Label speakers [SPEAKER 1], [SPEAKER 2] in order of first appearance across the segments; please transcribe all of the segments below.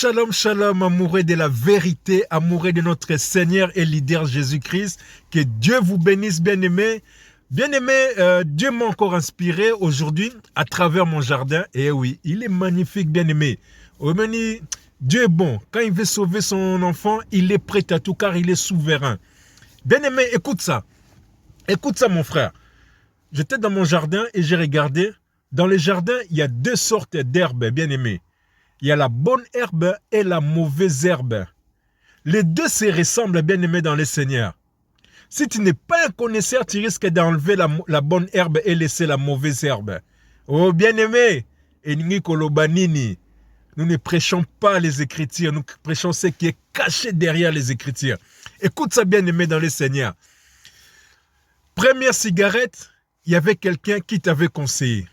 [SPEAKER 1] Shalom, shalom, amoureux de la vérité, amoureux de notre Seigneur et leader Jésus-Christ. Que Dieu vous bénisse, bien-aimés. Bien-aimés, Dieu m'a encore inspiré aujourd'hui à travers mon jardin. Et oui, il est magnifique, bien-aimé. Dieu est bon. Quand il veut sauver son enfant, il est prêt à tout car il est souverain. Bien-aimé, écoute ça. Écoute ça, mon frère. J'étais dans mon jardin et j'ai regardé. Dans le jardin, il y a deux sortes d'herbes, bien-aimés. Il y a la bonne herbe et la mauvaise herbe. Les deux se ressemblent, bien-aimés dans le Seigneur. Si tu n'es pas un connaisseur, tu risques d'enlever la bonne herbe et laisser la mauvaise herbe. Oh, bien-aimés, nous ne prêchons pas les Écritures, nous prêchons ce qui est caché derrière les Écritures. Écoute ça, bien-aimé dans le Seigneur. Première cigarette, il y avait quelqu'un qui t'avait conseillé.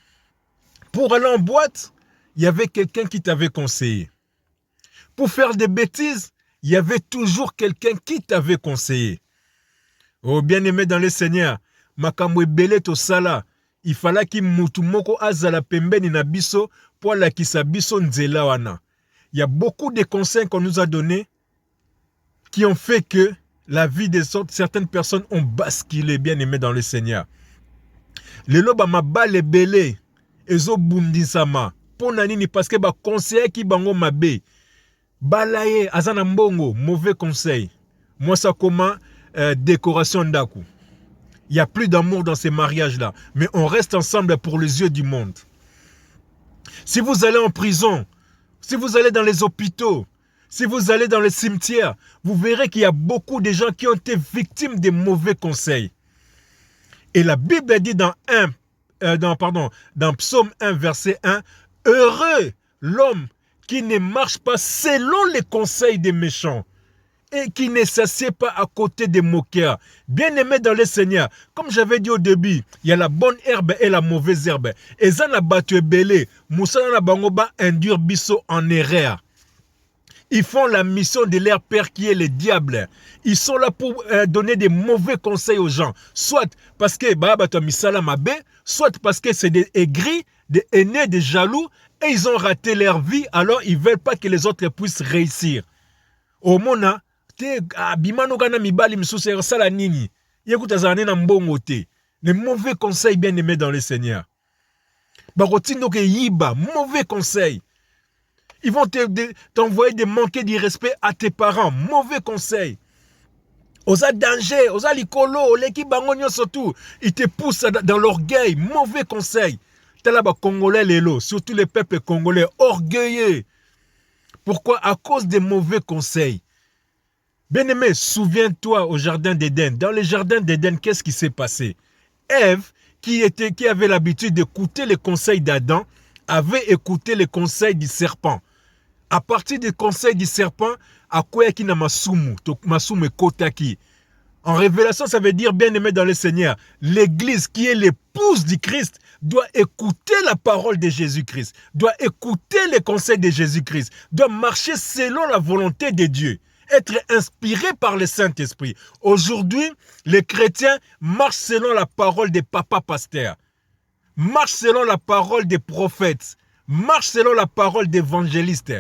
[SPEAKER 1] Pour aller en boîte, il y avait quelqu'un qui t'avait conseillé. Pour faire des bêtises, il y avait toujours quelqu'un qui t'avait conseillé. Oh, bien-aimé dans le Seigneur, makambo ebele to sala, il fallait que mutu moko azala pembeni na biso pour la kisa biso nzela wana. Il y a beaucoup de conseils qu'on nous a donnés qui ont fait que la vie de certaines personnes ont basculé, bien-aimé dans le Seigneur. Le loba mabale ebele ezo bundisama. Parce que les conseils qui bango mabe, balaye, azana mbongo, mauvais conseil. Moi, ça comment décoration d'aku. Il n'y a plus d'amour dans ces mariages-là. Mais on reste ensemble pour les yeux du monde. Si vous allez en prison, si vous allez dans les hôpitaux, si vous allez dans les cimetières, vous verrez qu'il y a beaucoup de gens qui ont été victimes de mauvais conseils. Et la Bible dit dans Psaume 1, verset 1, « Heureux l'homme qui ne marche pas selon les conseils des méchants et qui ne s'assied pas à côté des moqueurs. » Bien-aimé dans le Seigneur, comme j'avais dit au début, il y a la bonne herbe et la mauvaise herbe. Et ça n'a battu belé, Moussa n'a bangoba induire biso en erreur. Ils font la mission de leur père qui est le diable. Ils sont là pour donner des mauvais conseils aux gens. Soit parce que soit parce que c'est des aigris, des haineux, des jaloux, et ils ont raté leur vie, alors ils ne veulent pas que les autres puissent réussir. Au mona, les mauvais conseils, bien aimés dans le Seigneur. Mauvais conseils. Ils vont t'envoyer des manquer de respect à tes parents. Mauvais conseil. Osa danger, osa likolo, l'équipe bangonio surtout. Ils te poussent dans l'orgueil. Mauvais conseil. T'as là-bas Congolais lélo, surtout les peuples congolais orgueilleux. Pourquoi? À cause des mauvais conseils. Bien-aimé, souviens-toi au jardin d'Éden. Dans le jardin d'Éden, qu'est-ce qui s'est passé? Ève, qui avait l'habitude d'écouter les conseils d'Adam, avait écouté les conseils du serpent. À partir des conseils du serpent, à quoi qui n'a masumu kotaki. En révélation, ça veut dire bien-aimé dans le Seigneur. L'église qui est l'épouse du Christ doit écouter la parole de Jésus-Christ, doit écouter les conseils de Jésus-Christ, doit marcher selon la volonté de Dieu, être inspiré par le Saint-Esprit. Aujourd'hui, les chrétiens marchent selon la parole des papas pasteurs, marchent selon la parole des prophètes, marchent selon la parole d'évangélistes.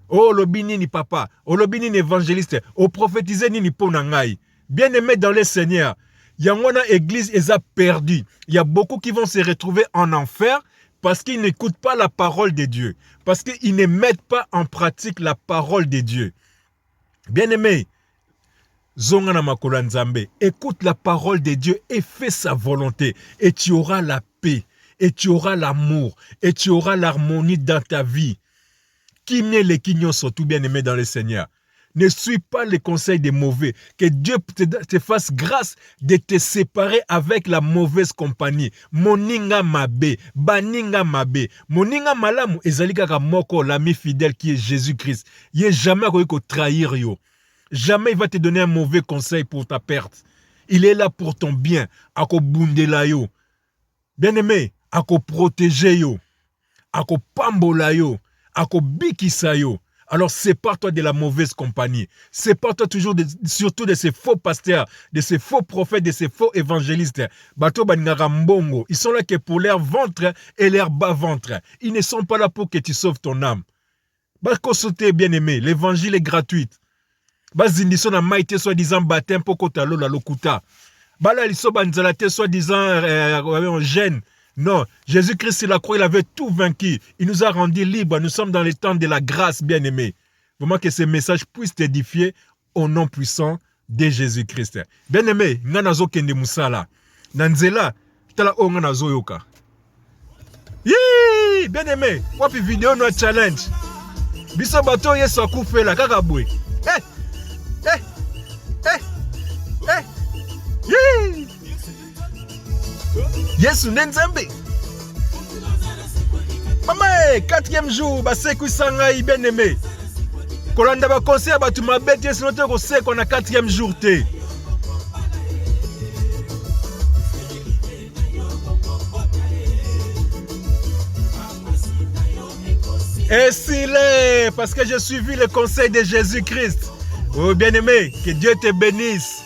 [SPEAKER 1] Oh, lobini ni papa, oh, lobini ni évangéliste, oh, prophétiser ni ponangai. Bien-aimé dans le Seigneur, il y a une église qui est perdue. Il y a beaucoup qui vont se retrouver en enfer parce qu'ils n'écoutent pas la parole de Dieu, parce qu'ils ne mettent pas en pratique la parole de Dieu. Bien-aimé, Zongana Makolo Nzambe, écoute la parole de Dieu et fais sa volonté et tu auras la paix, et tu auras l'amour, et tu auras l'harmonie dans ta vie. Qui met les quignons surtout bien-aimé dans le Seigneur. Ne suis pas les conseils des mauvais. Que Dieu te fasse grâce de te séparer avec la mauvaise compagnie. Moninga mabe, baninga mabe. Moninga malamu ezalika ka moko l'ami fidèle qui est Jésus-Christ. Il n'est jamais qu'on trahir yo. Jamais il va te donner un mauvais conseil pour ta perte. Il est là pour ton bien. Ako bundela yo. Bien-aimé, ako protéger yo. Ako pambola yo. Ako bikisa yo. Alors sépare-toi de la mauvaise compagnie. Sépare-toi surtout de ces faux pasteurs, de ces faux prophètes, de ces faux évangélistes. Bato baningara mbongo. Ils sont là que pour leur ventre et leur bas-ventre. Ils ne sont pas là pour que tu sauves ton âme. Bakosote bien-aimé, l'évangile est gratuit. Bazindiso na maïté soi-disant baptême pour kotalo la lokuta. Bala liso banzalate soi-disant gêne. Non, Jésus-Christ, il a croix, il avait tout vaincu. Il nous a rendus libres. Nous sommes dans les temps de la grâce, bien-aimé. Vraiment que ce message puisse t'édifier au nom puissant de Jésus-Christ. Bien-aimé, nganazo kende musala. Nanzela, tala o nganazo yoka. Yee, bien-aimé, wapi vidéo no challenge. Biso bato yeso akufela kaka boy. Yee. Yesu Nenzambe. Maman, 4e jour, baseku sangai bien-aimé. Kolanda ba conseil ba tu mabete yesu note ko se qu'on a 4e jour te. Et s'il est, parce que j'ai suivi le conseil de Jésus-Christ. Oh bien-aimé, que Dieu te bénisse.